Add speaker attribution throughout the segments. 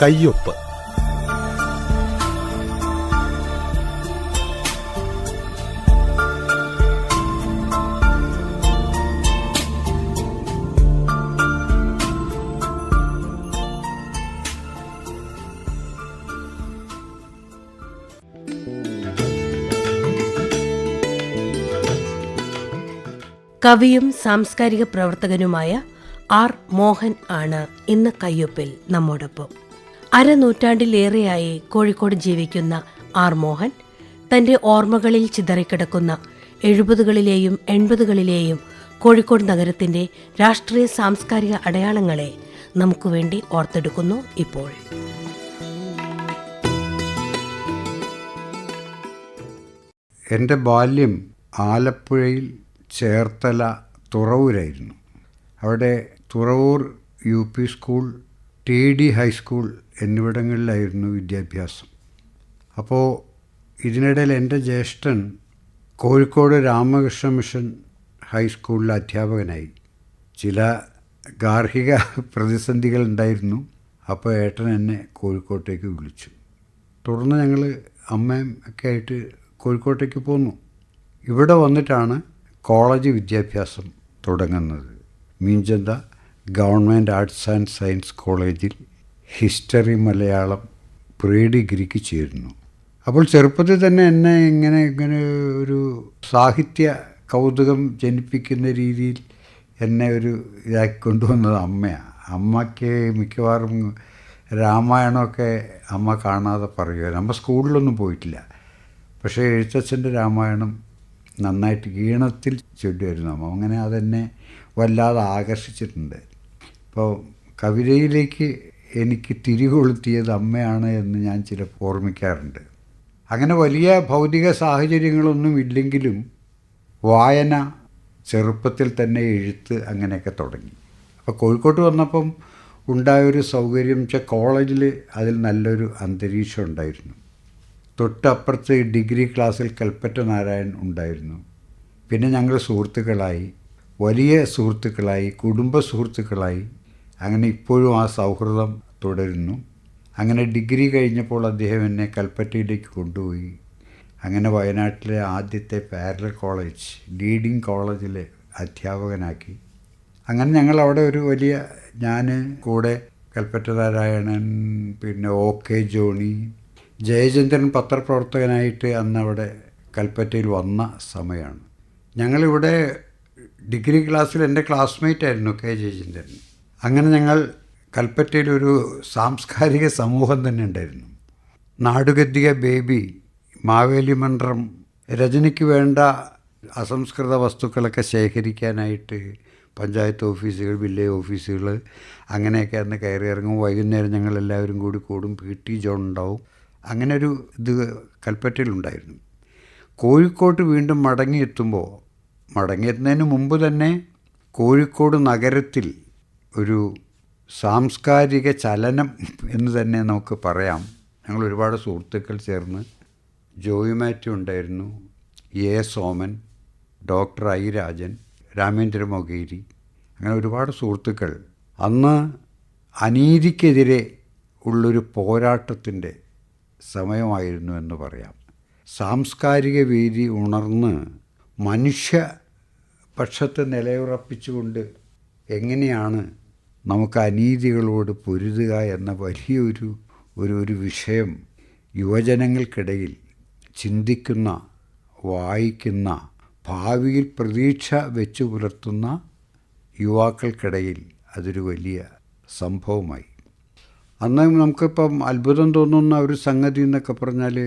Speaker 1: കയ്യൊപ്പ്.
Speaker 2: കവിയും സാംസ്കാരിക പ്രവർത്തകനുമായ ആർ മോഹൻ ആണ് ഇന്ന് കയ്യൊപ്പിൽ നമ്മോടൊപ്പം. അരനൂറ്റാണ്ടിലേറെയായി കോഴിക്കോട് ജീവിക്കുന്ന ആർ മോഹൻ തന്റെ ഓർമ്മകളിൽ ചിതറിക്കിടക്കുന്ന 70കളിലെയും 80കളിലെയും കോഴിക്കോട് നഗരത്തിന്റെ രാഷ്ട്രീയ സാംസ്കാരിക അടയാളങ്ങളെ നമുക്ക് വേണ്ടി ഓർത്തെടുക്കുന്നു ഇപ്പോൾ.
Speaker 3: എൻ്റെ ബാല്യം ആലപ്പുഴയിൽ ചേർത്തല തുറവൂരായിരുന്നു. അവിടെ Thuravoor UP school, TD high school എന്നിവിടങ്ങളിലായിരുന്നു വിദ്യാഭ്യാസം. അപ്പോൾ ഇതിനിടയിൽ എൻ്റെ ജ്യേഷ്ഠൻ കോഴിക്കോട് രാമകൃഷ്ണ മിഷൻ ഹൈസ്കൂളിലെ അധ്യാപകനായി. ചില ഗാർഹിക പ്രതിസന്ധികൾ ഉണ്ടായിരുന്നു. അപ്പോൾ ഏട്ടൻ എന്നെ കോഴിക്കോട്ടേക്ക് വിളിച്ചു. തുടർന്ന് ഞങ്ങൾ അമ്മയും ഒക്കെ ആയിട്ട് കോഴിക്കോട്ടേക്ക് പോന്നു. ഇവിടെ വന്നിട്ടാണ് കോളേജ് വിദ്യാഭ്യാസം തുടങ്ങുന്നത്. മീഞ്ചന്ത ഗവൺമെൻറ് ആർട്സ് ആൻഡ് സയൻസ് കോളേജിൽ ഹിസ്റ്ററി മലയാളം പ്രീ ഡിഗ്രിക്ക് ചേരുന്നു. അപ്പോൾ ചെറുപ്പത്തിൽ തന്നെ എന്നെ ഇങ്ങനെ ഒരു സാഹിത്യ കൗതുകം ജനിപ്പിക്കുന്ന രീതിയിൽ എന്നെ ഒരു ഇതാക്കി കൊണ്ടുവന്നത് അമ്മയാണ്. അമ്മയ്ക്ക് മിക്കവാറും രാമായണമൊക്കെ അമ്മ കാണാതെ പറയുമായിരുന്നു. അമ്മ സ്കൂളിലൊന്നും പോയിട്ടില്ല, പക്ഷേ എഴുത്തച്ഛൻ്റെ രാമായണം നന്നായിട്ട് ഈണത്തിൽ ചൊല്ലുമായിരുന്നു അമ്മ. അങ്ങനെ അതെന്നെ വല്ലാതെ ആകർഷിച്ചിട്ടുണ്ട്. അപ്പോൾ കവിതയിലേക്ക് എനിക്ക് തിരികൊളുത്തിയത് അമ്മയാണ് എന്ന് ഞാൻ ചിലപ്പോൾ ഓർമ്മിക്കാറുണ്ട്. അങ്ങനെ വലിയ ഭൗതിക സാഹചര്യങ്ങളൊന്നും ഇല്ലെങ്കിലും വായന, ചെറുപ്പത്തിൽ തന്നെ എഴുത്ത്, അങ്ങനെയൊക്കെ തുടങ്ങി. അപ്പോൾ കോഴിക്കോട്ട് വന്നപ്പം ഉണ്ടായൊരു സൗകര്യം വെച്ചാൽ കോളേജിൽ അതിൽ നല്ലൊരു അന്തരീക്ഷം ഉണ്ടായിരുന്നു. തൊട്ടപ്പുറത്ത് ഡിഗ്രി ക്ലാസ്സിൽ കൽപ്പറ്റ നാരായൺ ഉണ്ടായിരുന്നു. പിന്നെ ഞങ്ങൾ സുഹൃത്തുക്കളായി, വലിയ സുഹൃത്തുക്കളായി, കുടുംബ സുഹൃത്തുക്കളായി. അങ്ങനെ ഇപ്പോഴും ആ സൗഹൃദം തുടരുന്നു. അങ്ങനെ ഡിഗ്രി കഴിഞ്ഞപ്പോൾ അദ്ദേഹം എന്നെ കൽപ്പറ്റയിലേക്ക് കൊണ്ടുപോയി. അങ്ങനെ വയനാട്ടിലെ ആദ്യത്തെ പാരലൽ കോളേജ്, ലീഡിങ് കോളേജിലെ അധ്യാപകനാക്കി. അങ്ങനെ ഞങ്ങൾ അവിടെ ഒരു വലിയ, ഞാൻ കൂടെ കൽപ്പറ്റ നാരായണൻ, പിന്നെ OK ജോണി, ജയചന്ദ്രൻ പത്രപ്രവർത്തകനായിട്ട് അന്ന് അവിടെ കൽപ്പറ്റയിൽ വന്ന സമയമാണ്. ഞങ്ങളിവിടെ ഡിഗ്രി ക്ലാസ്സിൽ എൻ്റെ ക്ലാസ്മേറ്റ് ആയിരുന്നു K ജയചന്ദ്രൻ. അങ്ങനെ ഞങ്ങൾ കൽപ്പറ്റയിലൊരു സാംസ്കാരിക സമൂഹം തന്നെ ഉണ്ടായിരുന്നു. നാടുഗദ്ദിക ബേബി, മാവേലി മന്ത്രം, രചനയ്ക്ക് വേണ്ട അസംസ്കൃത വസ്തുക്കളൊക്കെ ശേഖരിക്കാനായിട്ട് പഞ്ചായത്ത് ഓഫീസുകൾ, വില്ലേജ് ഓഫീസുകൾ, അങ്ങനെയൊക്കെ അന്ന് കയറി ഇറങ്ങും. വൈകുന്നേരം ഞങ്ങളെല്ലാവരും കൂടി കൂടും. PT ജോൺ ഉണ്ടാവും. അങ്ങനെ ഒരു ഇത് കൽപ്പറ്റയിലുണ്ടായിരുന്നു. കോഴിക്കോട്ട് വീണ്ടും മടങ്ങിയെത്തുന്നതിന് മുമ്പ് തന്നെ കോഴിക്കോട് നഗരത്തിൽ ഒരു സാംസ്കാരിക ചലനം എന്ന് തന്നെ നമുക്ക് പറയാം. ഞങ്ങൾ ഒരുപാട് സുഹൃത്തുക്കൾ ചേർന്ന്, ജോയി മാത്യു ഉണ്ടായിരുന്നു, A Soman, doctor I Rajan, Ramendra Mokeri, അങ്ങനെ ഒരുപാട് സുഹൃത്തുക്കൾ. അന്ന് അനീതിക്കെതിരെ ഉള്ളൊരു പോരാട്ടത്തിൻ്റെ സമയമായിരുന്നു എന്ന് പറയാം. സാംസ്കാരിക വേദി ഉണർന്ന് മനുഷ്യപക്ഷത്തെ നിലയുറപ്പിച്ചുകൊണ്ട് എങ്ങനെയാണ് നമുക്ക് അനീതികളോട് പൊരുതുക എന്ന വലിയൊരു വിഷയം യുവജനങ്ങൾക്കിടയിൽ ചിന്തിക്കുന്ന, വായിക്കുന്ന, ഭാവിയിൽ പ്രതീക്ഷ വെച്ചു പുലർത്തുന്ന യുവാക്കൾക്കിടയിൽ അതൊരു വലിയ സംഭവമായി. അന്ന് നമുക്കിപ്പം അത്ഭുതം തോന്നുന്ന ഒരു സംഗതി എന്നൊക്കെ പറഞ്ഞാൽ,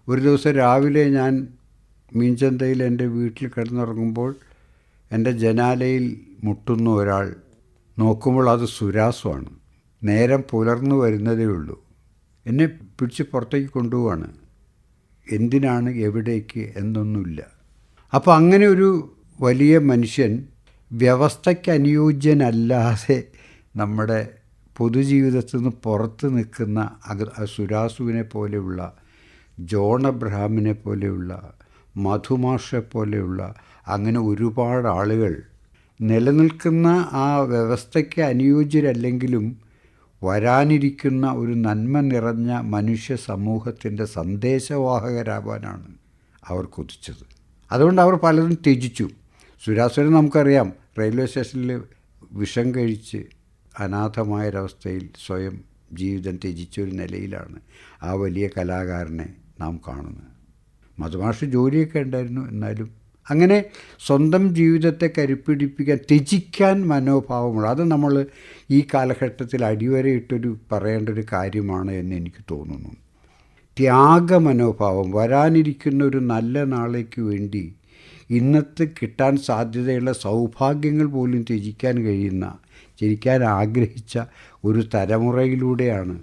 Speaker 3: ഒരു ദിവസം രാവിലെ ഞാൻ മീൻചന്തയിൽ എൻ്റെ വീട്ടിൽ കിടന്നുറങ്ങുമ്പോൾ എൻ്റെ ജനാലയിൽ മുട്ടുന്ന ഒരാൾ. നോക്കുമ്പോൾ അത് സുരാസുമാണ്. നേരം പുലർന്നു വരുന്നതേ ഉള്ളൂ. എന്നെ പിടിച്ച് പുറത്തേക്ക് കൊണ്ടുപോവാണ്. എന്തിനാണ്, എവിടേക്ക് എന്നൊന്നുമില്ല. അപ്പോൾ അങ്ങനെ ഒരു വലിയ മനുഷ്യൻ വ്യവസ്ഥയ്ക്ക് അനുയോജ്യനല്ലാതെ നമ്മുടെ പൊതുജീവിതത്തിൽ നിന്ന് പുറത്ത് നിൽക്കുന്ന സുരാസുവിനെ പോലെയുള്ള, ജോൺ അബ്രഹാമിനെ പോലെയുള്ള, മധുമാഷെ പോലെയുള്ള അങ്ങനെ ഒരുപാട് ആളുകൾ നിലനിൽക്കുന്ന ആ വ്യവസ്ഥയ്ക്ക് അനുയോജ്യരല്ലെങ്കിലും വരാനിരിക്കുന്ന ഒരു നന്മ നിറഞ്ഞ മനുഷ്യ സമൂഹത്തിൻ്റെ സന്ദേശവാഹകരാവാനാണ് അവർ കൊതിച്ചത്. അതുകൊണ്ട് അവർ പലതും ത്യജിച്ചു. സുരാസുരൻ നമുക്കറിയാം, റെയിൽവേ സ്റ്റേഷനിൽ വിഷം കഴിച്ച് അനാഥമായൊരവസ്ഥയിൽ സ്വയം ജീവിതം ത്യജിച്ചൊരു നിലയിലാണ് ആ വലിയ കലാകാരനെ നാം കാണുന്നത്. മധുമാഷ് ജോലിയൊക്കെ ഉണ്ടായിരുന്നു, എന്നാലും അങ്ങനെ സ്വന്തം ജീവിതത്തെ കരുപ്പിടിപ്പിക്കാൻ, ത്യജിക്കാൻ മനോഭാവമുള്ള, അത് നമ്മൾ ഈ കാലഘട്ടത്തിൽ അടിവരയിട്ടൊരു പറയേണ്ട ഒരു കാര്യമാണ് എന്ന് എനിക്ക് തോന്നുന്നു. ത്യാഗമനോഭാവം, വരാനിരിക്കുന്ന ഒരു നല്ല നാളേക്ക് വേണ്ടി ഇന്നത്തെ കിട്ടാൻ സാധ്യതയുള്ള സൗഭാഗ്യങ്ങൾ പോലും ത്യജിക്കാൻ ആഗ്രഹിച്ച ഒരു തലമുറയിലൂടെയാണ്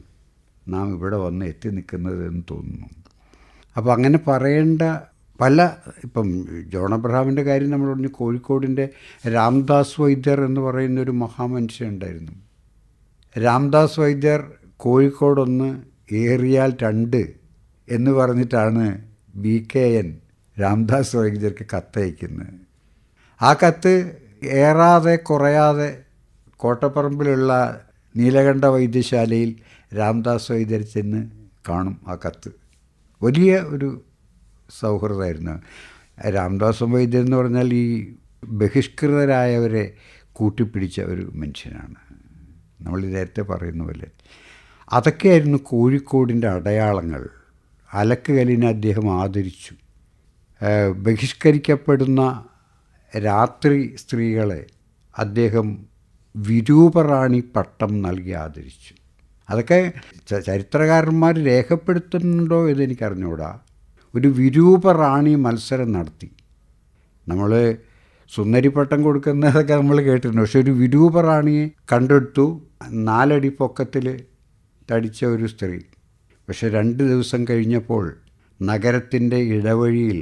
Speaker 3: നാം ഇവിടെ വന്ന് എത്തി നിൽക്കുന്നതെന്ന് തോന്നുന്നു. അപ്പോൾ അങ്ങനെ പറയേണ്ട ഇപ്പം ജോൺ അബ്രഹാമിൻ്റെ കാര്യം നമ്മൾ പറഞ്ഞു. കോഴിക്കോടിൻ്റെ രാംദാസ് വൈദ്യർ എന്ന് പറയുന്നൊരു മഹാമനുഷ്യൻ ഉണ്ടായിരുന്നു. രാംദാസ് വൈദ്യർ കോഴിക്കോടൊന്ന് ഏറിയാൽ 2 എന്ന് പറഞ്ഞിട്ടാണ് BKN രാംദാസ് വൈദ്യർക്ക് കത്തയക്കുന്നത്. ആ കത്ത് ഏറാതെ കുറയാതെ കോട്ടപ്പറമ്പിലുള്ള നീലകണ്ഠ വൈദ്യശാലയിൽ രാംദാസ് വൈദ്യർ ചെന്ന് കാണും. ആ കത്ത് വലിയ ഒരു സൗഹൃദമായിരുന്നു. രാംദാസ് വൈദ്യർ എന്ന് പറഞ്ഞാൽ ഈ ബഹിഷ്കൃതരായവരെ കൂട്ടിപ്പിടിച്ച ഒരു മനുഷ്യനാണ്. നമ്മൾ നേരത്തെ പറയുന്ന പോലെ അതൊക്കെയായിരുന്നു കോഴിക്കോടിൻ്റെ അടയാളങ്ങൾ. അലക്കുകലിനെ അദ്ദേഹം ആദരിച്ചു. ബഹിഷ്കരിക്കപ്പെടുന്ന രാത്രി സ്ത്രീകളെ അദ്ദേഹം വിരൂപറാണി പട്ടം നൽകി ആദരിച്ചു. അതൊക്കെ ചരിത്രകാരന്മാർ രേഖപ്പെടുത്തുന്നുണ്ടോ എന്നെനിക്കറിഞ്ഞൂടാ. ഒരു വിരൂപറാണി മത്സരം നടത്തി. നമ്മൾ സുന്ദരിപ്പട്ടം കൊടുക്കുന്നതൊക്കെ നമ്മൾ കേട്ടിട്ടുണ്ട്. പക്ഷെ ഒരു വിരൂപറാണിയെ കണ്ടെടുത്തു. 4 അടി പൊക്കത്തിൽ തടിച്ച ഒരു സ്ത്രീ. പക്ഷെ 2 ദിവസം കഴിഞ്ഞപ്പോൾ നഗരത്തിൻ്റെ ഇടവഴിയിൽ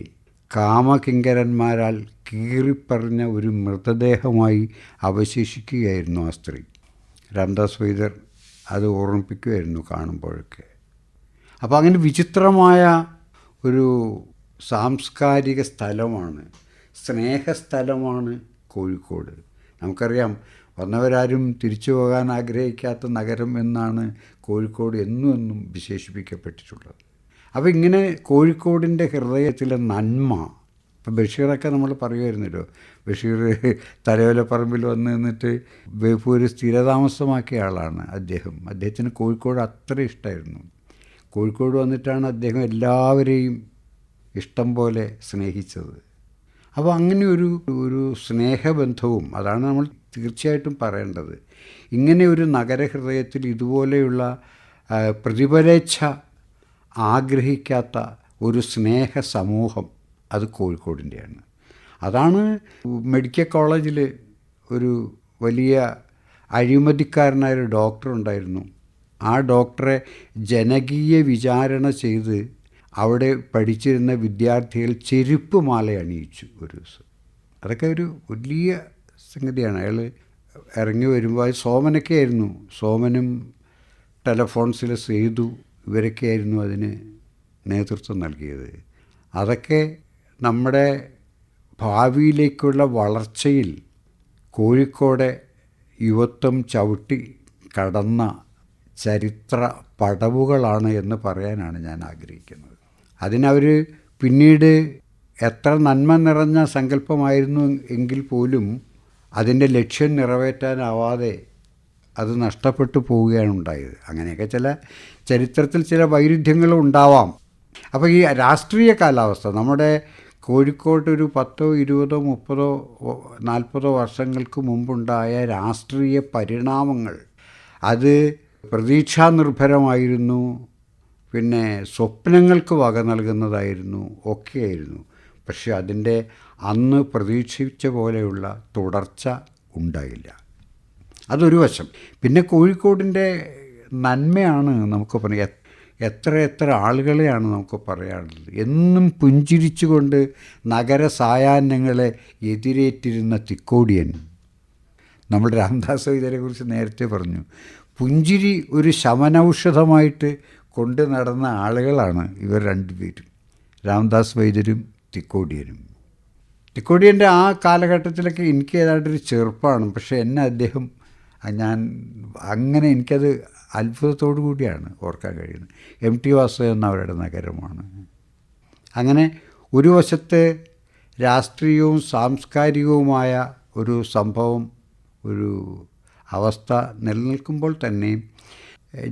Speaker 3: കാമകിങ്കരന്മാരാൽ കീറിപ്പറഞ്ഞ ഒരു മൃതദേഹമായി അവശേഷിക്കുകയായിരുന്നു ആ സ്ത്രീ. രാംദാസ് വൈദ്യർ അത് ഓർമ്മിപ്പിക്കുമായിരുന്നു കാണുമ്പോഴൊക്കെ. അപ്പോൾ അങ്ങനെ വിചിത്രമായ ഒരു സാംസ്കാരിക സ്ഥലമാണ്, സ്നേഹസ്ഥലമാണ് കോഴിക്കോട്. നമുക്കറിയാം, വന്നവരാരും തിരിച്ചു പോകാൻ ആഗ്രഹിക്കാത്ത നഗരം എന്നാണ് കോഴിക്കോട് എന്നും വിശേഷിപ്പിക്കപ്പെട്ടിട്ടുള്ളത്. അപ്പോൾ ഇങ്ങനെ കോഴിക്കോടിൻ്റെ ഹൃദയത്തിലെ നന്മ, ഇപ്പം ബഷീറൊക്കെ നമ്മൾ പറയുമായിരുന്നല്ലോ, ബഷീർ തലയോലപ്പറമ്പിൽ വന്ന് നിന്നിട്ട് ബേപ്പൂർ സ്ഥിരതാമസമാക്കിയ ആളാണ് അദ്ദേഹത്തിന് കോഴിക്കോട് അത്ര ഇഷ്ടമായിരുന്നു. കോഴിക്കോട് വന്നിട്ടാണ് അദ്ദേഹം എല്ലാവരെയും ഇഷ്ടം പോലെ സ്നേഹിച്ചത്. അപ്പോൾ അങ്ങനെ ഒരു സ്നേഹബന്ധവും, അതാണ് നമ്മൾ തീർച്ചയായിട്ടും പറയേണ്ടത്. ഇങ്ങനെ ഒരു നഗരഹൃദയത്തിൽ ഇതുപോലെയുള്ള പ്രതിഫലേച്ഛ ആഗ്രഹിക്കാത്ത ഒരു സ്നേഹ സമൂഹം, അത് കോഴിക്കോടിൻ്റെയാണ്. അതാണ് മെഡിക്കൽ കോളേജിൽ ഒരു വലിയ അഴിമതിക്കാരനായൊരു ഡോക്ടർ ഉണ്ടായിരുന്നു. ആ ഡോക്ടറെ ജനകീയ വിചാരണ ചെയ്ത് അവിടെ പഠിച്ചിരുന്ന വിദ്യാർത്ഥികൾ ചെരുപ്പ് മാല അണിയിച്ചു ഒരു ദിവസം. അതൊക്കെ ഒരു വലിയ സംഗതിയാണ്. അയാൾ ഇറങ്ങി വരുമ്പോൾ അത് സോമനൊക്കെ ആയിരുന്നു. സോമനും ടെലഫോൺസിലെ സേതു ഇവരൊക്കെയായിരുന്നു അതിന് നേതൃത്വം നൽകിയത്. അതൊക്കെ നമ്മുടെ ഭാവിയിലേക്കുള്ള വളർച്ചയിൽ കോഴിക്കോടെ യുവത്വം ചവിട്ടി കടന്ന ചരിത്ര പടവുകളാണ് എന്ന് പറയാനാണ് ഞാൻ ആഗ്രഹിക്കുന്നത്. അതിനവർ പിന്നീട് എത്ര നന്മ നിറഞ്ഞ സങ്കല്പമായിരുന്നു എങ്കിൽ പോലും അതിൻ്റെ ലക്ഷ്യം നിറവേറ്റാനാവാതെ അത് നഷ്ടപ്പെട്ടു പോവുകയാണ് ഉണ്ടായത്. അങ്ങനെയൊക്കെ ചരിത്രത്തിൽ ചില വൈരുദ്ധ്യങ്ങളും ഉണ്ടാവാം. അപ്പോൾ ഈ രാഷ്ട്രീയ കാലാവസ്ഥ, നമ്മുടെ കോഴിക്കോട്ട് ഒരു 10, 20, 30, 40 വർഷങ്ങൾക്ക് മുമ്പുണ്ടായ രാഷ്ട്രീയ പരിണാമങ്ങൾ അത് പ്രതീക്ഷാനിർഭരമായിരുന്നു, പിന്നെ സ്വപ്നങ്ങൾക്ക് വക നൽകുന്നതായിരുന്നു, ഒക്കെയായിരുന്നു. പക്ഷെ അതിൻ്റെ അന്ന് പ്രതീക്ഷിച്ച പോലെയുള്ള തുടർച്ച ഉണ്ടായില്ല. അതൊരു വശം. പിന്നെ കോഴിക്കോടിൻ്റെ നന്മയാണ് നമുക്ക് പറയാം. എത്ര ആളുകളെയാണ് നമുക്ക് പറയാനുള്ളത്. എന്നും പുഞ്ചിരിച്ചുകൊണ്ട് നഗര സായാഹ്നങ്ങളെ എതിരേറ്റിരുന്ന തിക്കോടിയൻ. നമ്മൾ രാംദാസ് വൈദ്യരെക്കുറിച്ച് നേരത്തെ പറഞ്ഞു. പുഞ്ചിരി ഒരു ശമനൌഷധമായിട്ട് കൊണ്ട് നടന്ന ആളുകളാണ് ഇവർ 2 പേരും, രാംദാസ് വൈദ്യരും തിക്കോടിയനും. തിക്കോടിയൻ്റെ ആ കാലഘട്ടത്തിലൊക്കെ എനിക്ക് ഏതാണ്ടൊരു ചെറുപ്പമാണ്. പക്ഷേ എന്നെ അദ്ദേഹം ഞാൻ അങ്ങനെ എനിക്കത് അത്ഭുതത്തോടു കൂടിയാണ് ഓർക്കാൻ കഴിയുന്നത്. MT വാസുദേവൻ അവരുടെ നഗരമാണ്. അങ്ങനെ ഒരു വശത്ത് രാഷ്ട്രീയവും സാംസ്കാരികവുമായ ഒരു സംഭവം, ഒരു അവസ്ഥ നിലനിൽക്കുമ്പോൾ തന്നെ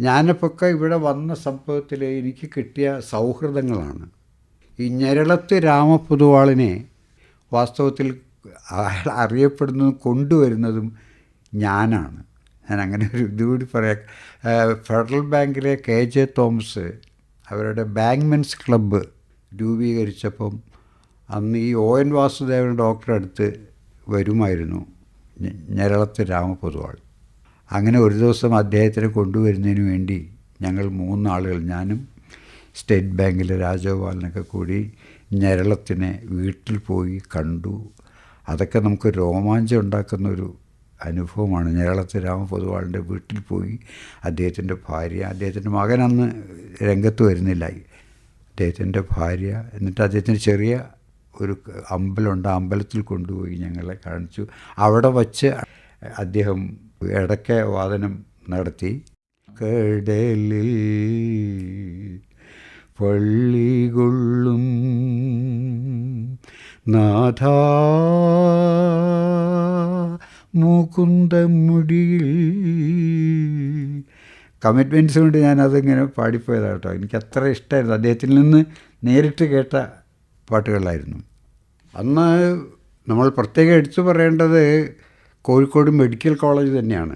Speaker 3: ഞാനിപ്പൊക്കെ ഇവിടെ വന്ന സംഭവത്തിൽ എനിക്ക് കിട്ടിയ സൗഹൃദങ്ങളാണ്. ഈ ഞെരളത്ത് രാമപൊതുവാളിനെ വാസ്തവത്തിൽ അയാൾ അറിയപ്പെടുന്നതും കൊണ്ടുവരുന്നതും ഞാനാണ്. ഞാൻ അങ്ങനെ ഒരു ഇതുകൂടി പറയാം. ഫെഡറൽ ബാങ്കിലെ KJ തോമസ് അവരുടെ ബാങ്ക്മെൻസ് ക്ലബ്ബ് രൂപീകരിച്ചപ്പം അന്ന് ഈ ON വാസുദേവൻ ഡോക്ടറെ അടുത്ത് വരുമായിരുന്നു ഞെരളത്ത് രാമപൊതുവാൾ. അങ്ങനെ ഒരു ദിവസം അദ്ദേഹത്തിനെ കൊണ്ടുവരുന്നതിന് വേണ്ടി ഞങ്ങൾ 3 ആളുകൾ, ഞാനും സ്റ്റേറ്റ് ബാങ്കിലെ രാജഗോപാലനൊക്കെ കൂടി ഞെരളത്തിനെ വീട്ടിൽ പോയി കണ്ടു. അതൊക്കെ നമുക്ക് രോമാഞ്ചം ഉണ്ടാക്കുന്നൊരു അനുഭവമാണ്. ഞെരളത്ത് രാമപൊതുവാളിൻ്റെ വീട്ടിൽ പോയി അദ്ദേഹത്തിൻ്റെ ഭാര്യ, അദ്ദേഹത്തിൻ്റെ മകൻ അന്ന് രംഗത്ത് വരുന്നില്ല, അദ്ദേഹത്തിൻ്റെ ഭാര്യ, എന്നിട്ട് അദ്ദേഹത്തിന് ചെറിയ ഒരു അമ്പലമുണ്ട്, ആ അമ്പലത്തിൽ കൊണ്ടുപോയി ഞങ്ങളെ കാണിച്ചു. അവിടെ വച്ച് അദ്ദേഹം ഇടയ്ക്ക് വാദനം നടത്തി. കടലിൽ പള്ളികൊള്ളും നാഥ മുകുന്ദമുടിയിൽ. കമ്മിറ്റ്മെൻറ്റ്സ് കൊണ്ട് ഞാനതിങ്ങനെ പാടിപ്പോയതാണ് കേട്ടോ. എനിക്കത്ര ഇഷ്ടമായിരുന്നു. അദ്ദേഹത്തിൽ നിന്ന് നേരിട്ട് കേട്ട പാട്ടുകളായിരുന്നു. അന്ന് നമ്മൾ പ്രത്യേകം എടുത്തു പറയേണ്ടത് കോഴിക്കോട് മെഡിക്കൽ കോളേജ് തന്നെയാണ്.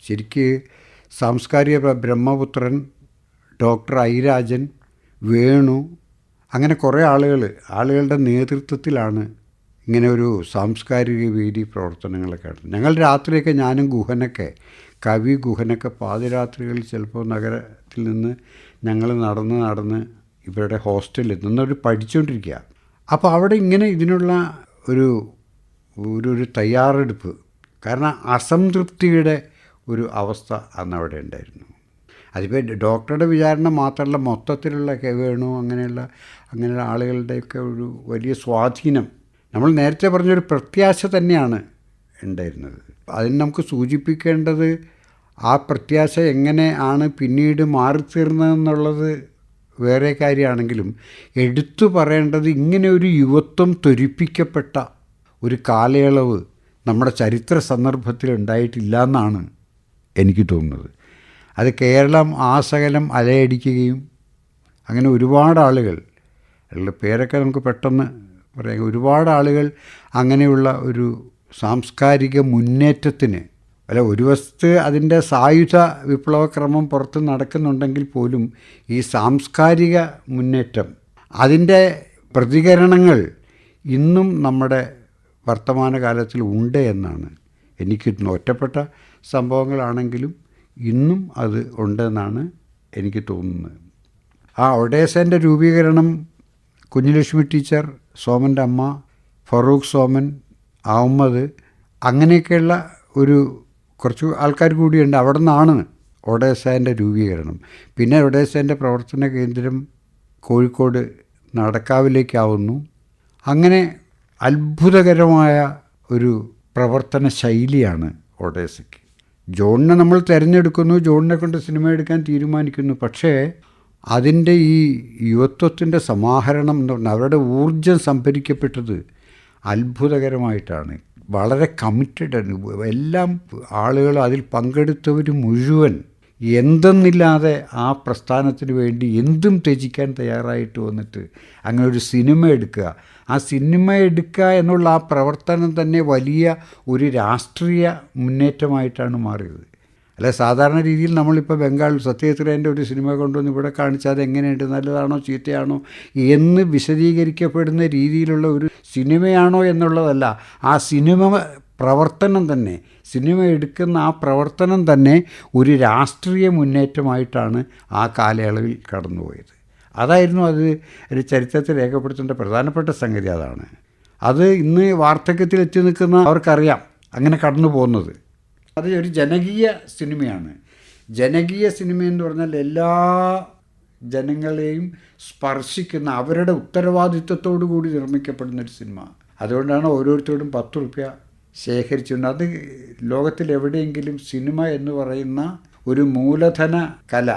Speaker 3: ശരിക്ക് സാംസ്കാരിക ബ്രഹ്മപുത്രൻ, ഡോക്ടർ ഐ രാജൻ, വേണു, അങ്ങനെ കുറേ ആളുകളുടെ നേതൃത്വത്തിലാണ് ഇങ്ങനെ ഒരു സാംസ്കാരിക വേദി പ്രവർത്തനങ്ങളൊക്കെ നടത്തുന്നത്. ഞങ്ങൾ രാത്രിയൊക്കെ ഞാനും കവി ഗുഹനൊക്കെ പാതിരാത്രികളിൽ ചിലപ്പോൾ നഗരത്തിൽ നിന്ന് ഞങ്ങൾ നടന്ന് ഇവരുടെ ഹോസ്റ്റലിൽ നിന്നൊരു പഠിച്ചുകൊണ്ടിരിക്കുക. അപ്പോൾ അവിടെ ഇങ്ങനെ ഇതിനുള്ള ഒരു തയ്യാറെടുപ്പ്, കാരണം അസംതൃപ്തിയുടെ ഒരു അവസ്ഥ അവിടെ ഉണ്ടായിരുന്നു. അതിപ്പോൾ ഡോക്ടറുടെ വിചാരണ മാത്രമല്ല, മൊത്തത്തിലുള്ള വേണു അങ്ങനെയുള്ള ആളുകളുടെയൊക്കെ ഒരു വലിയ സ്വാധീനം, നമ്മൾ നേരത്തെ പറഞ്ഞൊരു പ്രത്യാശ തന്നെയാണ് ഉണ്ടായിരുന്നത്. അതിന് നമുക്ക് സൂചിപ്പിക്കേണ്ടത് ആ പ്രത്യാശ എങ്ങനെയാണ് പിന്നീട് മാറിത്തീർന്നതെന്നുള്ളത് വേറെ കാര്യമാണെങ്കിലും എടുത്തു പറയേണ്ടത് ഇങ്ങനെ ഒരു യുവത്വം ത്വരിപ്പിക്കപ്പെട്ട ഒരു കാലയളവ് നമ്മുടെ ചരിത്ര സന്ദർഭത്തിൽ ഉണ്ടായിട്ടില്ല എന്നാണ് എനിക്ക് തോന്നുന്നത്. അത് കേരളം ആസകലം അലയടിക്കുകയും അങ്ങനെ ഒരുപാട് ആളുകൾ, അവരുടെ പേരൊക്കെ നമുക്ക് പെട്ടെന്ന് പറയാം, ഒരുപാട് ആളുകൾ അങ്ങനെയുള്ള ഒരു സാംസ്കാരിക മുന്നേറ്റത്തിന്, ഒരു വശത്ത് അതിൻ്റെ സായുധ വിപ്ലവക്രമം പുറത്ത് നടക്കുന്നുണ്ടെങ്കിൽ പോലും ഈ സാംസ്കാരിക മുന്നേറ്റം, അതിൻ്റെ പ്രതികരണങ്ങൾ ഇന്നും നമ്മുടെ വർത്തമാനകാലത്തിൽ ഉണ്ട് എന്നാണ് എനിക്ക് ഒറ്റപ്പെട്ട സംഭവങ്ങളാണെങ്കിലും ഇന്നും അത് ഉണ്ടെന്നാണ് എനിക്ക് തോന്നുന്നത്. ആ ഒഡേസൻ്റെ രൂപീകരണം കുഞ്ഞുലക്ഷ്മി ടീച്ചർ, സോമൻ്റെ അമ്മ, ഫറൂഖ് സോമൻ, അഹമ്മദ്, അങ്ങനെയൊക്കെയുള്ള കുറച്ച് ആൾക്കാർ കൂടിയുണ്ട്. അവിടെ നിന്നാണ് ഒഡേസേൻ്റെ രൂപീകരണം. പിന്നെ ഒഡേസേൻ്റെ പ്രവർത്തന കേന്ദ്രം കോഴിക്കോട് നടക്കാവിലേക്കാവുന്നു. അങ്ങനെ അത്ഭുതകരമായ ഒരു പ്രവർത്തന ശൈലിയാണ് ഒഡേസയ്ക്ക്. ജോണിനെ നമ്മൾ തിരഞ്ഞെടുക്കുന്നു, ജോണിനെ കൊണ്ട് സിനിമ എടുക്കാൻ തീരുമാനിക്കുന്നു. പക്ഷേ അതിൻ്റെ ഈ യുവത്വത്തിൻ്റെ സമാഹരണം എന്ന് പറഞ്ഞാൽ അവരുടെ ഊർജം സംഭരിക്കപ്പെട്ടത് അത്ഭുതകരമായിട്ടാണ്. വളരെ കമ്മിറ്റഡാണ് എല്ലാം ആളുകൾ. അതിൽ പങ്കെടുത്തവർ മുഴുവൻ എന്തെന്നില്ലാതെ ആ പ്രസ്ഥാനത്തിന് വേണ്ടി എന്തും ത്യജിക്കാൻ തയ്യാറായിട്ട് വന്നിട്ട് അങ്ങനെ ഒരു സിനിമ എടുക്കുക. ആ സിനിമ എടുക്കുക എന്നുള്ള ആ പ്രവർത്തനം തന്നെ വലിയ ഒരു രാഷ്ട്രീയ മുന്നേറ്റമായിട്ടാണ് മാറിയത്. അല്ല, സാധാരണ രീതിയിൽ നമ്മളിപ്പോൾ ബംഗാൾ സത്യജിത്രേൻ്റെ ഒരു സിനിമ കൊണ്ടുവന്ന് ഇവിടെ കാണിച്ചാൽ അതെങ്ങനെയുണ്ട്, നല്ലതാണോ ചീത്തയാണോ എന്ന് വിശദീകരിക്കപ്പെടുന്ന രീതിയിലുള്ള ഒരു സിനിമയാണോ എന്നുള്ളതല്ല, ആ സിനിമ പ്രവർത്തനം തന്നെ, സിനിമ എടുക്കുന്ന ആ പ്രവർത്തനം തന്നെ ഒരു രാഷ്ട്രീയ മുന്നേറ്റമായിട്ടാണ് ആ കാലയളവിൽ കടന്നുപോയത്. അതായിരുന്നു അത് ഒരു ചരിത്രത്തിൽ രേഖപ്പെടുത്തേണ്ട പ്രധാനപ്പെട്ട സംഗതി. അതാണ് അത് ഇന്ന് വാർദ്ധക്യത്തിൽ എത്തി നിൽക്കുന്ന അവർക്കറിയാം അങ്ങനെ കടന്നു പോകുന്നത്. അത് ഒരു ജനകീയ സിനിമയാണ്. ജനകീയ സിനിമയെന്ന് പറഞ്ഞാൽ എല്ലാ ജനങ്ങളെയും സ്പർശിക്കുന്ന, അവരുടെ ഉത്തരവാദിത്വത്തോടു കൂടി നിർമ്മിക്കപ്പെടുന്നൊരു സിനിമ. അതുകൊണ്ടാണ് ഓരോരുത്തരോടും 10 രൂപ ശേഖരിച്ചുകൊണ്ട് അത് ലോകത്തിലെവിടെയെങ്കിലും സിനിമ എന്ന് പറയുന്ന ഒരു മൂലധന കല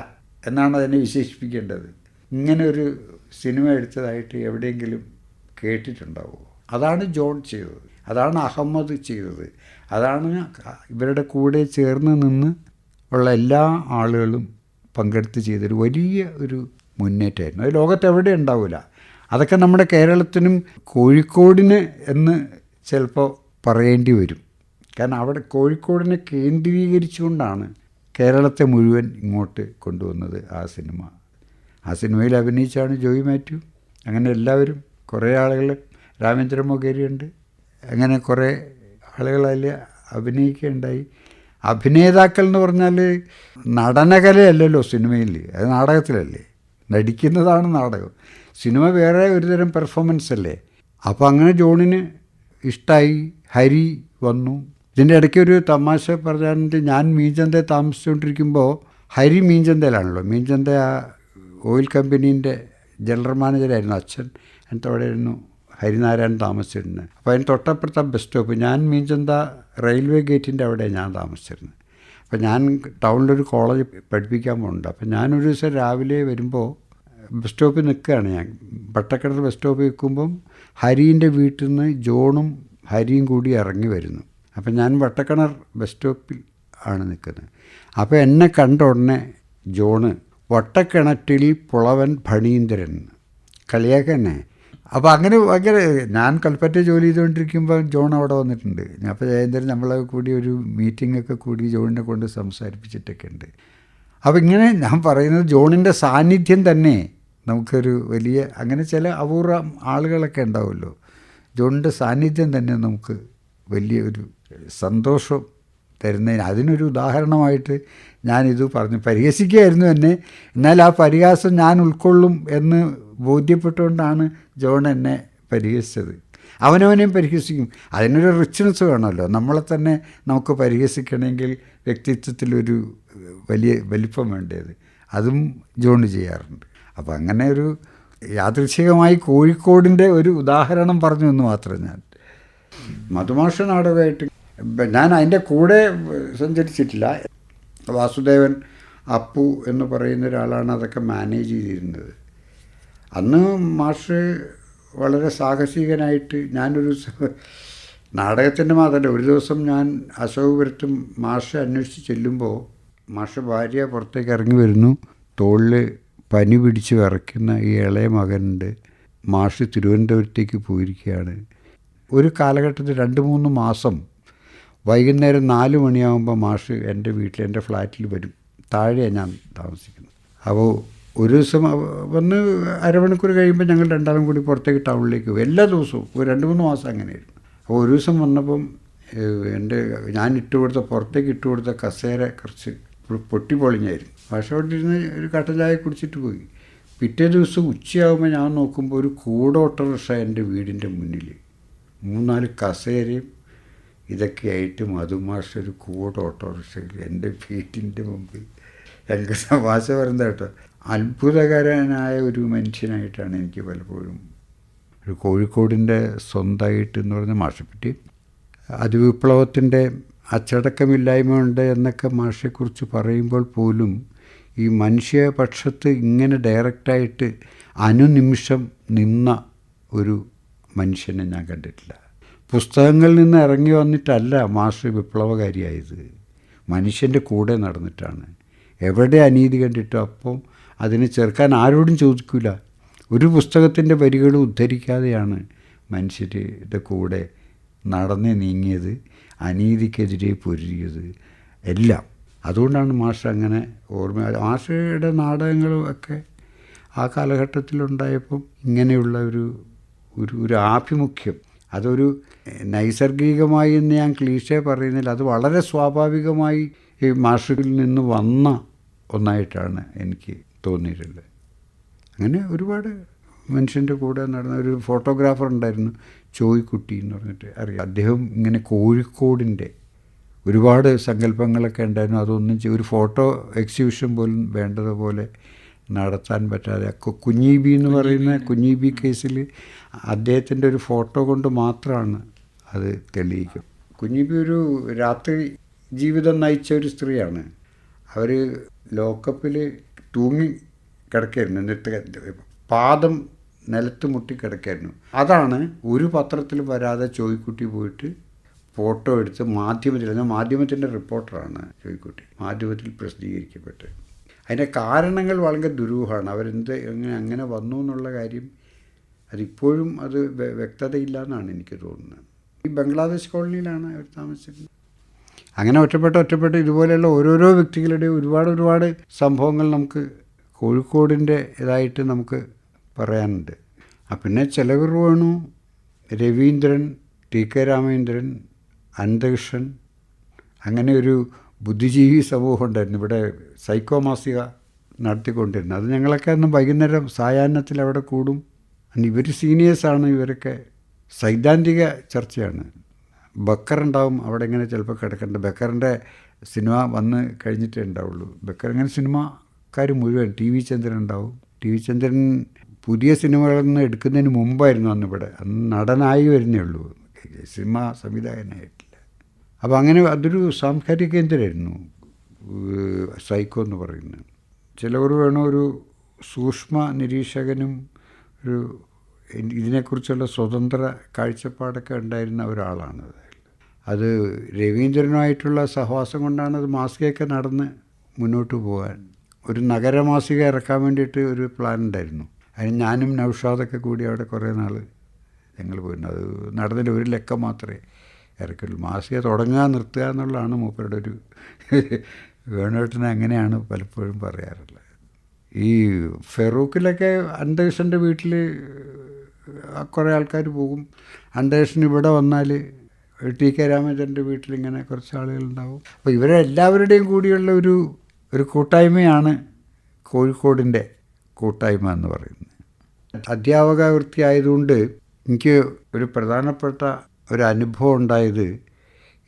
Speaker 3: എന്നാണ് അതിനെ വിശേഷിപ്പിക്കേണ്ടത്. ഇങ്ങനെ ഒരു സിനിമ എടുത്തതായിട്ട് എവിടെയെങ്കിലും കേട്ടിട്ടുണ്ടാവുമോ? അതാണ് ജോൺ ചെയ്തത്, അതാണ് അഹമ്മദ് ചെയ്തത്, അതാണ് ഇവരുടെ കൂടെ ചേർന്ന് നിന്ന് ഉള്ള എല്ലാ ആളുകളും പങ്കെടുത്ത് ചെയ്തൊരു വലിയ ഒരു മുന്നേറ്റമായിരുന്നു. അത് ലോകത്തെവിടെ ഉണ്ടാവില്ല. അതൊക്കെ നമ്മുടെ കേരളത്തിനും കോഴിക്കോടിന് എന്ന് ചിലപ്പോൾ പറയേണ്ടി വരും. കാരണം അവിടെ കോഴിക്കോടിനെ കേന്ദ്രീകരിച്ചുകൊണ്ടാണ് കേരളത്തെ മുഴുവൻ ഇങ്ങോട്ട് കൊണ്ടുവന്നത് ആ സിനിമ. ആ സിനിമയിൽ അഭിനയിച്ചാണ് ജോയി മാത്യു. അങ്ങനെ എല്ലാവരും കുറേ ആളുകൾ, രാമേന്ദ്രൻ മൊകേരിയുണ്ട്, അങ്ങനെ കുറേ ആളുകൾ അതിൽ അഭിനയിക്കുകയുണ്ടായി. അഭിനേതാക്കൾ എന്ന് പറഞ്ഞാൽ നടനകലയല്ലല്ലോ സിനിമയിൽ, അത് നാടകത്തിലല്ലേ, നടിക്കുന്നതാണ് നാടകം. സിനിമ വേറെ ഒരുതരം പെർഫോമൻസ് അല്ലേ. അപ്പോൾ അങ്ങനെ ജോണിന് ഇഷ്ടമായി. ഹരി വന്നു. ഇതിൻ്റെ ഇടയ്ക്ക് ഒരു തമാശ പറഞ്ഞാൽ, ഞാൻ മീൻചന്തയിൽ താമസിച്ചുകൊണ്ടിരിക്കുമ്പോൾ ഹരി മീൻചന്തയിലാണല്ലോ, മീൻചന്ത ആ ഓയിൽ കമ്പനീൻ്റെ ജനറൽ മാനേജറായിരുന്നു അച്ഛൻ. എന്നിട്ട് അവിടെ ആയിരുന്നു ഹരിനാരായണൻ താമസിച്ചിരുന്നത്. അപ്പോൾ അതിന് തൊട്ടപ്പുറത്തെ ബസ് സ്റ്റോപ്പ്, ഞാൻ മീൻചന്ത റെയിൽവേ ഗേറ്റിൻ്റെ അവിടെ ഞാൻ താമസിച്ചിരുന്നത്. അപ്പോൾ ഞാൻ ടൗണിലൊരു കോളേജ് പഠിപ്പിക്കാൻ പോകുന്നുണ്ട്. അപ്പോൾ ഞാനൊരു ദിവസം രാവിലെ വരുമ്പോൾ ബസ് സ്റ്റോപ്പിൽ നിൽക്കുകയാണ്. ഞാൻ വട്ടക്കടൽ ബസ് സ്റ്റോപ്പിൽ നിൽക്കുമ്പം ഹരീൻ്റെ വീട്ടിൽ നിന്ന് ജോണും ഹരിയും കൂടി ഇറങ്ങി വരുന്നു. അപ്പം ഞാൻ വട്ടക്കിണർ ബസ് സ്റ്റോപ്പിൽ ആണ് നിൽക്കുന്നത്. അപ്പോൾ എന്നെ കണ്ട ഉടനെ ജോണ് വട്ടക്കിണറ്റിൽ പുളവൻ ഫണീന്ദ്രൻ കളിയാക്കന്നെ. അപ്പോൾ അങ്ങനെ ഭയങ്കര, ഞാൻ കൽപ്പറ്റ ജോലി ചെയ്തുകൊണ്ടിരിക്കുമ്പോൾ ജോൺ അവിടെ വന്നിട്ടുണ്ട്. അപ്പോൾ ജയേന്ദ്രൻ നമ്മളെ കൂടി ഒരു മീറ്റിങ്ങൊക്കെ കൂടി ജോണിനെ കൊണ്ട് സംസാരിപ്പിച്ചിട്ടൊക്കെ ഉണ്ട്. അപ്പോൾ ഇങ്ങനെ ഞാൻ പറയുന്നത് ജോണിൻ്റെ സാന്നിധ്യം തന്നെ നമുക്കൊരു വലിയ, അങ്ങനെ ചില അപൂർവ ആളുകളൊക്കെ ഉണ്ടാവുമല്ലോ, ജോണിൻ്റെ സാന്നിധ്യം തന്നെ നമുക്ക് വലിയ ഒരു സന്തോഷം തരുന്നതിന്, അതിനൊരു ഉദാഹരണമായിട്ട് ഞാനിത് പറഞ്ഞു. പരിഹസിക്കുകയായിരുന്നു എന്നെ, എന്നാൽ ആ പരിഹാസം ഞാൻ ഉൾക്കൊള്ളും എന്ന് ബോധ്യപ്പെട്ടുകൊണ്ടാണ് ജോൺ എന്നെ പരിഹസിച്ചത്. അവനവനെയും പരിഹസിക്കും. അതിനൊരു റിച്ച്നെസ് വേണമല്ലോ. നമ്മളെ തന്നെ നമുക്ക് പരിഹസിക്കണമെങ്കിൽ വ്യക്തിത്വത്തിലൊരു വലിയ വലിപ്പം വേണ്ടത്. അതും ജോൺ ചെയ്യാറുണ്ട്. അപ്പോൾ അങ്ങനെ ഒരു യാദൃച്ഛികമായി കോഴിക്കോടിൻ്റെ ഒരു ഉദാഹരണം പറഞ്ഞു എന്ന് മാത്രം. ഞാൻ മധുമാഷ നാടകമായിട്ട് ഞാൻ അതിൻ്റെ കൂടെ സഞ്ചരിച്ചിട്ടില്ല. വാസുദേവൻ അപ്പു എന്ന് പറയുന്ന ഒരാളാണ് അതൊക്കെ മാനേജ് ചെയ്തിരുന്നത്. അന്ന് മാഷ് വളരെ സാഹസികനായിട്ട്, ഞാനൊരു നാടകത്തിൻ്റെ മാത്രമല്ല, ഒരു ദിവസം ഞാൻ അശോകപുരത്തും മാഷ് അന്വേഷിച്ച് ചെല്ലുമ്പോൾ മാഷ് ഭാര്യ പുറത്തേക്ക് ഇറങ്ങി വരുന്നു. തോളിൽ പനി പിടിച്ച് വിറയ്ക്കുന്ന ഈ ഇളയ മകനുണ്ട്. മാഷ് തിരുവനന്തപുരത്തേക്ക് പോയിരിക്കുകയാണ്. ഒരു കാലഘട്ടത്തിൽ 2-3 മാസം വൈകുന്നേരം 4 മണിയാകുമ്പോൾ മാഷ് എൻ്റെ വീട്ടിൽ, എൻ്റെ ഫ്ലാറ്റിൽ വരും. താഴെയാണ് ഞാൻ താമസിക്കുന്നത്. അപ്പോൾ ഒരു ദിവസം വന്ന് അരമണിക്കൂർ കഴിയുമ്പോൾ ഞങ്ങൾ രണ്ടാളും കൂടി പുറത്തേക്ക് ടൗണിലേക്ക് പോകും. എല്ലാ ദിവസവും ഒരു 2-3 മാസം അങ്ങനെയായിരുന്നു. അപ്പോൾ ഒരു ദിവസം വന്നപ്പം ഞാൻ പുറത്തേക്ക് ഇട്ടുകൊടുത്ത കസേര കുറച്ച് പൊട്ടിപ്പൊളിഞ്ഞായിരുന്നു. പക്ഷേ അവിടെ ഇരുന്ന് ഒരു കട്ടൻ ചായ കുടിച്ചിട്ട് പോയി. പിറ്റേ ദിവസം ഉച്ചയാകുമ്പോൾ ഞാൻ നോക്കുമ്പോൾ ഒരു കൂട ഓട്ടോറിക്ഷ എൻ്റെ വീടിൻ്റെ മുന്നിൽ 3-4 കസേരയും ഇതൊക്കെ ആയിട്ട് മധുമാഷ ഒരു കൂട ഓട്ടോറിക്ഷയിൽ എൻ്റെ വീട്ടിൻ്റെ മുമ്പിൽ. എനിക്ക് തമാശ പറയുന്നത് കേട്ടോ, അത്ഭുതകരനായ ഒരു മനുഷ്യനായിട്ടാണ് എനിക്ക് പലപ്പോഴും ഒരു കോഴിക്കോടിൻ്റെ സ്വന്തമായിട്ട് എന്ന് പറഞ്ഞ മാഷെപ്പറ്റി. അതിവിപ്ലവത്തിൻ്റെ അച്ചടക്കമില്ലായ്മയുണ്ട് എന്നൊക്കെ മാഷെക്കുറിച്ച് പറയുമ്പോൾ പോലും ഈ മനുഷ്യപക്ഷത്ത് ഇങ്ങനെ ഡയറക്റ്റായിട്ട് അനുനിമിഷം നിന്ന ഒരു മനുഷ്യനെ ഞാൻ കണ്ടിട്ടില്ല. പുസ്തകങ്ങളിൽ നിന്ന് ഇറങ്ങി വന്നിട്ടല്ല മാഷ് വിപ്ലവകാരിയായത്, മനുഷ്യൻ്റെ കൂടെ നടന്നിട്ടാണ്. എവിടെ അനീതി കണ്ടിട്ടോ അപ്പം അതിനെ ചെറുക്കാൻ ആരോടും ചോദിക്കില്ല. ഒരു പുസ്തകത്തിൻ്റെ വരികൾ ഉദ്ധരിക്കാതെയാണ് മനുഷ്യരുടെ കൂടെ നടന്ന് നീങ്ങിയത്, അനീതിക്കെതിരെ പൊരുതിയത് എല്ലാം. അതുകൊണ്ടാണ് മാഷ് അങ്ങനെ മാഷയുടെ നാടകങ്ങളും ഒക്കെ ആ കാലഘട്ടത്തിലുണ്ടായപ്പം ഇങ്ങനെയുള്ള ഒരു ആഭിമുഖ്യം, അതൊരു നൈസർഗികമായി എന്ന് ഞാൻ ക്ലീശേ പറയുന്നില്ല, അത് വളരെ സ്വാഭാവികമായി ഈ മാഷിൽ നിന്ന് വന്ന ഒന്നായിട്ടാണ് എനിക്ക് തോന്നിയിട്ടുള്ളത്. അങ്ങനെ ഒരുപാട് മനുഷ്യൻ്റെ കൂടെ നടന്ന ഒരു ഫോട്ടോഗ്രാഫർ ഉണ്ടായിരുന്നു, ചോയ്ക്കുട്ടി എന്ന് പറഞ്ഞിട്ട് അറിയാം. അദ്ദേഹം ഇങ്ങനെ കോഴിക്കോടിൻ്റെ ഒരുപാട് സങ്കല്പങ്ങളൊക്കെ ഉണ്ടായിരുന്നു. അതൊന്നും ഒരു ഫോട്ടോ എക്സിബിഷൻ പോലും വേണ്ടതുപോലെ നടത്താൻ പറ്റാതെ കുഞ്ഞീബി എന്ന് പറയുന്ന കുഞ്ഞീബി കേസിൽ അദ്ദേഹത്തിൻ്റെ ഒരു ഫോട്ടോ കൊണ്ട് മാത്രമാണ് അത് തെളിയിക്കും. കുഞ്ഞിപ്പി ഒരു രാത്രി ജീവിതം നയിച്ച ഒരു സ്ത്രീയാണ്. അവർ ലോക്കപ്പിൽ തൂങ്ങി കിടക്കായിരുന്നു, എന്നിട്ട് പാദം നിലത്ത് മുട്ടി കിടക്കായിരുന്നു. അതാണ് ഒരു പത്രത്തിൽ വരാതെ ചോയ്ക്കുട്ടി പോയിട്ട് ഫോട്ടോ എടുത്ത് മാധ്യമത്തിൻ്റെ റിപ്പോർട്ടറാണ് ചോയ്ക്കുട്ടി, മാധ്യമത്തിൽ പ്രസിദ്ധീകരിക്കപ്പെട്ട്. അതിൻ്റെ കാരണങ്ങൾ വളരെ ദുരൂഹമാണ്. അങ്ങനെ വന്നു എന്നുള്ള കാര്യം അതിപ്പോഴും അത് വ്യക്തതയില്ല എന്നാണ് എനിക്ക് തോന്നുന്നത്. ഈ ബംഗ്ലാദേശ് കോളനിയിലാണ് അവർ താമസിച്ചിരുന്നത്. അങ്ങനെ ഒറ്റപ്പെട്ട് ഇതുപോലെയുള്ള ഓരോരോ വ്യക്തികളുടെയും ഒരുപാട് സംഭവങ്ങൾ നമുക്ക് കോഴിക്കോടിൻ്റെ ഇതായിട്ട് നമുക്ക് പറയാനുണ്ട്. പിന്നെ ചെലവർ വേണു, രവീന്ദ്രൻ, ടി.കെ. രാമേന്ദ്രൻ, അനന്തകൃഷ്ണൻ, അങ്ങനെ ഒരു ബുദ്ധിജീവി സമൂഹം ഉണ്ടായിരുന്നു ഇവിടെ, സൈക്കോ മാസിക നടത്തിക്കൊണ്ടിരുന്നത്. അത് ഞങ്ങളൊക്കെ അന്ന് വൈകുന്നേരം സായാഹ്നത്തിൽ അവിടെ കൂടും. ഇവർ സീനിയേഴ്സാണ്, ഇവരൊക്കെ സൈദ്ധാന്തിക ചർച്ചയാണ്. ബക്കർ ഉണ്ടാവും അവിടെ, ഇങ്ങനെ ചിലപ്പോൾ കിടക്കേണ്ട. ബക്കറിൻ്റെ സിനിമ വന്ന് കഴിഞ്ഞിട്ടേ ഉണ്ടാവുള്ളൂ. ബക്കർ ഇങ്ങനെ സിനിമക്കാർ മുഴുവൻ, ടി വി ചന്ദ്രൻ ഉണ്ടാവും. ടി വി ചന്ദ്രൻ പുതിയ സിനിമകളിൽ നിന്ന് എടുക്കുന്നതിന് മുമ്പായിരുന്നു അന്നിവിടെ, അന്ന് നടനായി വരുന്നേ ഉള്ളൂ, സിനിമ സംവിധായകനായിട്ടില്ല. അപ്പോൾ അങ്ങനെ അതൊരു സാംസ്കാരിക കേന്ദ്രമായിരുന്നു സൈക്കോ എന്ന് പറയുന്നത്. ചിലവർ വേണോ ഒരു സൂക്ഷ്മ നിരീക്ഷകനും ഒരു ഇതിനെക്കുറിച്ചുള്ള സ്വതന്ത്ര കാഴ്ചപ്പാടൊക്കെ ഉണ്ടായിരുന്ന ഒരാളാണ്. അത് രവീന്ദ്രനുമായിട്ടുള്ള സഹവാസം കൊണ്ടാണ് അത് മാസികയൊക്കെ നടന്ന് മുന്നോട്ട് പോകാൻ. ഒരു നഗരമാസിക ഇറക്കാൻ വേണ്ടിയിട്ട് ഒരു പ്ലാൻ ഉണ്ടായിരുന്നു. അതിന് ഞാനും നൗഷാദൊക്കെ കൂടി അവിടെ കുറേ നാൾ ഞങ്ങൾ പോയിരുന്നു. അത് നടന്നിട്ട് ഒരു ലക്കം മാത്രമേ ഇറക്കുള്ളൂ. മാസിക തുടങ്ങുക നിർത്തുക എന്നുള്ളതാണ് മൂപ്പരുടെ ഒരു വേണുവേട്ടനെ അങ്ങനെയാണ് പലപ്പോഴും പറയാറുള്ളത്. ഈ ഫെറൂഖിലൊക്കെ അനന്തകൃഷ്ണൻ്റെ വീട്ടിൽ കുറേ ആൾക്കാർ പോകും. അനന്തകൃഷ്ണൻ ഇവിടെ വന്നാൽ ടി.കെ. രാമേന്ദ്രൻ്റെ വീട്ടിലിങ്ങനെ കുറച്ച് ആളുകളുണ്ടാവും. അപ്പോൾ ഇവരെ എല്ലാവരുടെയും കൂടിയുള്ള ഒരു കൂട്ടായ്മയാണ് കോഴിക്കോടിൻ്റെ കൂട്ടായ്മ എന്ന് പറയുന്നത്. അധ്യാപക വൃത്തി ആയതുകൊണ്ട് എനിക്ക് ഒരു പ്രധാനപ്പെട്ട ഒരു അനുഭവം ഉണ്ടായത്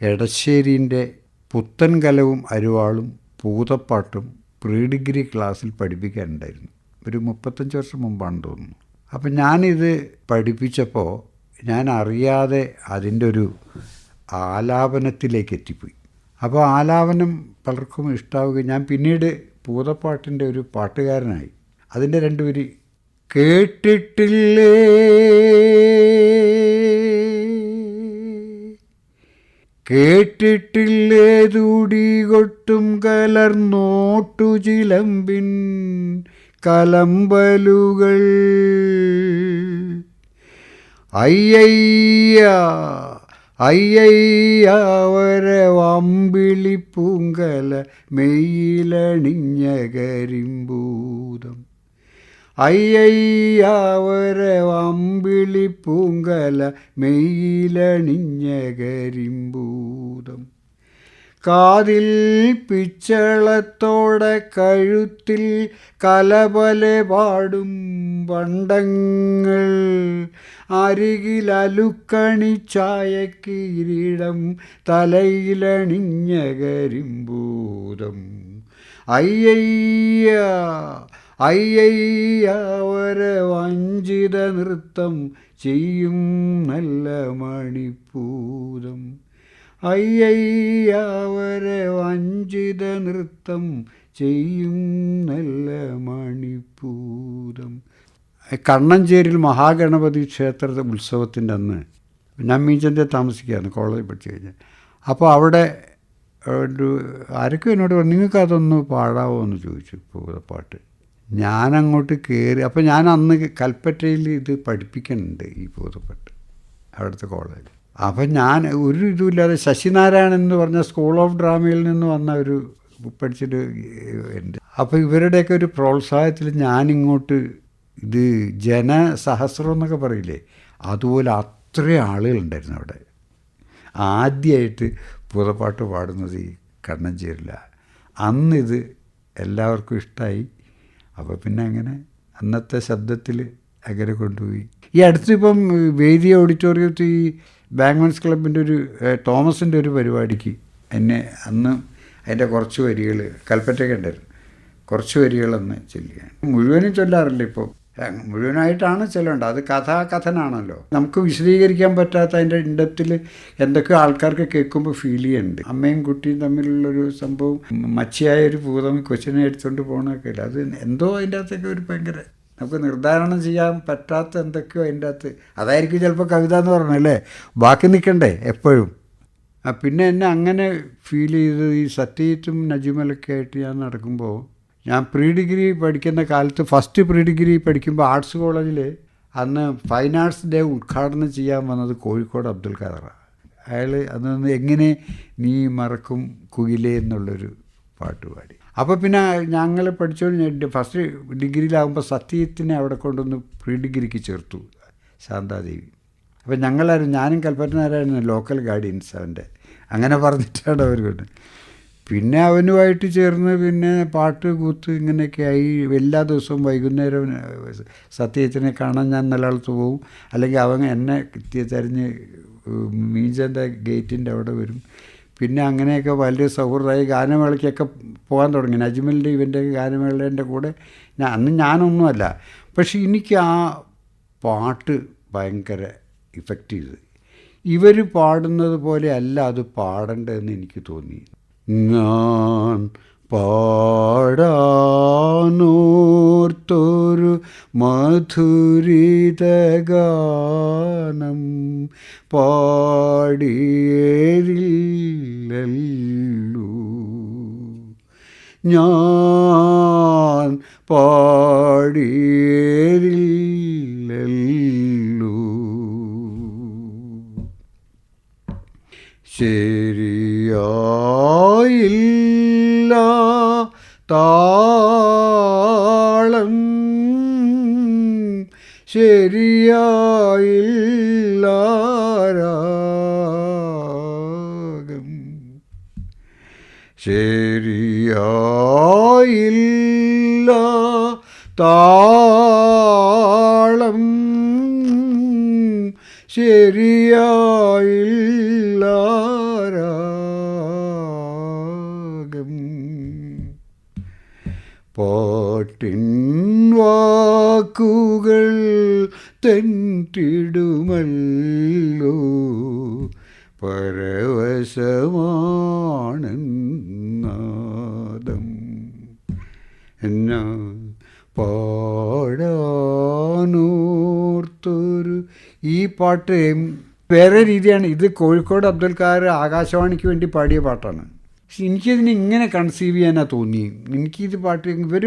Speaker 3: എടശ്ശേരിൻ്റെ പുത്തൻകലവും അരുവാളും പൂതപ്പാട്ടും പ്രീ ഡിഗ്രി ക്ലാസ്സിൽ പഠിപ്പിക്കാനുണ്ടായിരുന്നു. ഒരു 35 വർഷം മുമ്പാണ് തോന്നുന്നു. അപ്പം ഞാനിത് പഠിപ്പിച്ചപ്പോൾ ഞാൻ അറിയാതെ അതിൻ്റെ ഒരു ആലാപനത്തിലേക്ക് എത്തിപ്പോയി. അപ്പോൾ ആലാപനം പലർക്കും ഇഷ്ടാവുകയും ഞാൻ പിന്നീട് പൂതപ്പാട്ടിൻ്റെ ഒരു പാട്ടുകാരനായി. അതിൻ്റെ 2 വരി കേട്ടിട്ടില്ലേ കേട്ടിട്ടില്ലേതൂടി കൊട്ടും കലർന്നോട്ടു ചിലമ്പിൻ കലമ്പലുകൾ അയ്യയ്യാവരവമ്പിളി പൂങ്കല മെയ്യിലണിഞ്ഞ കരിമ്പൂതം അയ്യയ്യാവരവമ്പിളി പൂങ്കല മെയ്യിലണിഞ്ഞ കരിമ്പൂതം കാതിൽ പിച്ചളത്തോടെ കഴുത്തിൽ കലപലെ പാടും പണ്ടങ്ങൾ അരികിലലുക്കണി ചായക്കിരീടം തലയിലണിഞ്ഞ കരിമ്പൂതം അയ്യയ്യാവരവഞ്ചിത നൃത്തം ചെയ്യും നല്ല മണിപ്പൂതം അയ്യയ്യാവരവഞ്ചിത നൃത്തം ചെയ്യും നല്ല മണിപ്പൂതം. കണ്ണഞ്ചേരിയിൽ മഹാഗണപതി ക്ഷേത്ര ഉത്സവത്തിൻ്റെ അന്ന് ഞാൻ മീഞ്ചൻ്റെ താമസിക്കുകയാണ് കോളേജിൽ പഠിച്ചു കഴിഞ്ഞാൽ. അപ്പോൾ അവിടെ ആരൊക്കെ എന്നോട് പറഞ്ഞു നിങ്ങൾക്കതൊന്ന് പാടാവോ എന്ന് ചോദിച്ചു പൂതപ്പാട്ട്. ഞാനങ്ങോട്ട് കയറി. അപ്പോൾ ഞാൻ അന്ന് കൽപ്പറ്റയിൽ ഇത് പഠിപ്പിക്കുന്നുണ്ട് ഈ പൂതപ്പാട്ട് അവിടുത്തെ കോളേജിൽ. അപ്പം ഞാൻ ഒരു ഇതുമില്ലാതെ ശശിനാരായണൻ എന്ന് പറഞ്ഞ സ്കൂൾ ഓഫ് ഡ്രാമയിൽ നിന്ന് വന്ന ഒരു പഠിച്ചിട്ട് ഉണ്ട്. അപ്പോൾ ഇവരുടെയൊക്കെ ഒരു പ്രോത്സാഹനത്തിൽ ഞാനിങ്ങോട്ട് ഇത് ജനസഹസ്രം എന്നൊക്കെ പറയില്ലേ, അതുപോലെ അത്രയും ആളുകളുണ്ടായിരുന്നു അവിടെ. ആദ്യമായിട്ട് പൂതപ്പാട്ട് പാടുന്നത് ഈ കണ്ണഞ്ചേരിലാണ്. അന്നിത് എല്ലാവർക്കും ഇഷ്ടമായി. അപ്പോൾ പിന്നെ അങ്ങനെ അന്നത്തെ ശബ്ദത്തിൽ അങ്ങനെ കൊണ്ടുപോയി. ഈ അടുത്തിപ്പം വേദി ഓഡിറ്റോറിയത്തിൽ ഈ ബാങ്ക്മൻസ് ക്ലബിൻ്റെ ഒരു തോമസിൻ്റെ ഒരു പരിപാടിക്ക് എന്നെ അന്ന് അതിൻ്റെ കുറച്ച് വരികൾ കൽപ്പറ്റയ്ക്ക് ഉണ്ടായിരുന്നു, കുറച്ച് വരികളെന്ന് ചൊല്ലുകയാണ്. മുഴുവനും ചൊല്ലാറില്ല ഇപ്പോൾ. മുഴുവനായിട്ടാണ് ചെല്ലേണ്ടത്. അത് കഥാകഥനാണല്ലോ, നമുക്ക് വിശദീകരിക്കാൻ പറ്റാത്ത അതിൻ്റെ ഇൻഡെപ്തിൽ എന്തൊക്കെയോ ആൾക്കാർക്ക് കേൾക്കുമ്പോൾ ഫീൽ ചെയ്യുന്നുണ്ട്. അമ്മയും കുട്ടിയും തമ്മിലുള്ളൊരു സംഭവം, മച്ചിയായൊരു ഭൂതം കൊച്ചിനെ എടുത്തുകൊണ്ട് പോകണമൊക്കെ ഇല്ല, അത് എന്തോ അതിൻ്റെ അകത്തൊക്കെ ഒരു ഭയങ്കര നമുക്ക് നിർദ്ധാരണം ചെയ്യാൻ പറ്റാത്ത എന്തൊക്കെയോ അതിൻ്റെ അകത്ത്. അതായിരിക്കും ചിലപ്പോൾ കവിത എന്ന് പറഞ്ഞല്ലേ, ബാക്കി നിൽക്കണ്ടേ എപ്പോഴും. പിന്നെ എന്നെ അങ്ങനെ ഫീൽ ചെയ്ത് ഈ സത്യജിത്തും നജീമലൊക്കെ ആയിട്ട് ഞാൻ നടക്കുമ്പോൾ, ഞാൻ പ്രീ ഡിഗ്രി പഠിക്കുന്ന കാലത്ത് ഫസ്റ്റ് പ്രീ ഡിഗ്രി പഠിക്കുമ്പോൾ ആർട്സ് കോളേജിൽ അന്ന് ഫൈൻ ആർട്സ് ഡേ ഉദ്ഘാടനം ചെയ്യാൻ വന്നത് കോഴിക്കോട് അബ്ദുൽ ഖാദറാണ്. അയാൾ അന്ന് എങ്ങനെ നീ മറക്കും കുയിലേ എന്നുള്ളൊരു പാട്ട് പാടി. അപ്പോൾ പിന്നെ ഞങ്ങൾ പഠിച്ചുകൊണ്ട് ഫസ്റ്റ് ഡിഗ്രിയിലാകുമ്പോൾ സത്യജിത്തിനെ അവിടെ കൊണ്ടുവന്ന് പ്രീ ഡിഗ്രിക്ക് ചേർത്തു, ശാന്താദേവി. അപ്പോൾ ഞാനും കൽപ്പറ്റനാരായിരുന്നു ലോക്കൽ ഗാർഡിയൻസ് അവൻ്റെ. അങ്ങനെ പറഞ്ഞിട്ടാണ് അവർ കൊണ്ട്. പിന്നെ അവനുമായിട്ട് ചേർന്ന് പിന്നെ പാട്ട് കൂത്ത് ഇങ്ങനെയൊക്കെ ആയി. എല്ലാ ദിവസവും വൈകുന്നേരം സത്യജിത്തിനെ കാണാൻ ഞാൻ നിലനിർത്ത് പോവും, അല്ലെങ്കിൽ അവൻ എന്നെ തിരിഞ്ഞ് മീഞ്ചൻ്റെ ഗേറ്റിൻ്റെ അവിടെ വരും. പിന്നെ അങ്ങനെയൊക്കെ വലിയ സൗഹൃദമായി. ഗാനമേളയ്ക്കൊക്കെ പോകാൻ തുടങ്ങി. നജ്മലിൻ്റെ ഇവൻ്റെ ഗാനമേളേൻ്റെ കൂടെ അന്ന് ഞാനൊന്നുമല്ല, പക്ഷെ എനിക്ക് ആ പാട്ട് ഭയങ്കര ഇഫക്റ്റ് ചെയ്ത്. ഇവർ പാടുന്നത് പോലെ അല്ല അത് പാടേണ്ടതെന്ന് എനിക്ക് തോന്നി. ഞാൻ പാടാനോർത്തൊരു മധുരിതഗാനം പാടിയേരില്ലല്ലോ, ഞാൻ പാടിയേരില്ലല്ലോ. ശരിയായില്ല താളം, ശരിയായില്ല രാഗം, ശരിയായില്ല താളം, ശരിയായില്ല രാഗം. പാട്ടിൻ വാക്കുകൾ തെറ്റിടുമല്ലോ, പരവശമാണെന്നാദം എന്നാ പാടാനോർത്തൊരു. ഈ പാട്ട് വേറെ രീതിയാണ്. ഇത് കോഴിക്കോട് അബ്ദുൽ ഖാദർ ആകാശവാണിക്ക് വേണ്ടി പാടിയ പാട്ടാണ്. പക്ഷെ എനിക്കതിനെ ഇങ്ങനെ കൺസീവ് ചെയ്യാനാണ് തോന്നി. എനിക്കിത് പാട്ട് ഇവർ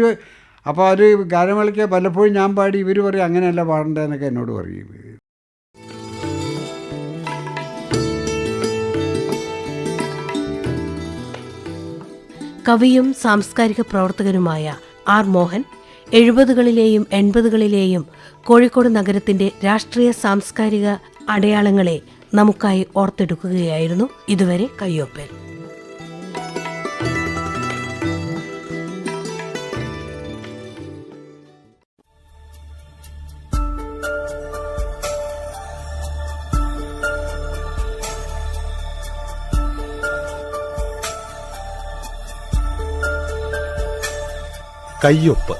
Speaker 3: അപ്പോൾ അത് ഗാനമേളയ്ക്ക് പലപ്പോഴും ഞാൻ പാടി, ഇവർ പറയും അങ്ങനെയല്ല പാടേണ്ടതെന്നൊക്കെ എന്നോട് പറയും.
Speaker 2: കവിയും സാംസ്കാരിക പ്രവർത്തകനുമായ ആർ മോഹൻ 70കളിലെയും 80കളിലെയും കോഴിക്കോട് നഗരത്തിന്റെ രാഷ്ട്രീയ സാംസ്കാരിക അടയാളങ്ങളെ നമുക്കായി ഓർത്തെടുക്കുകയായിരുന്നു ഇതുവരെ കയ്യൊപ്പൽ.
Speaker 1: കയ്യൊപ്പ്.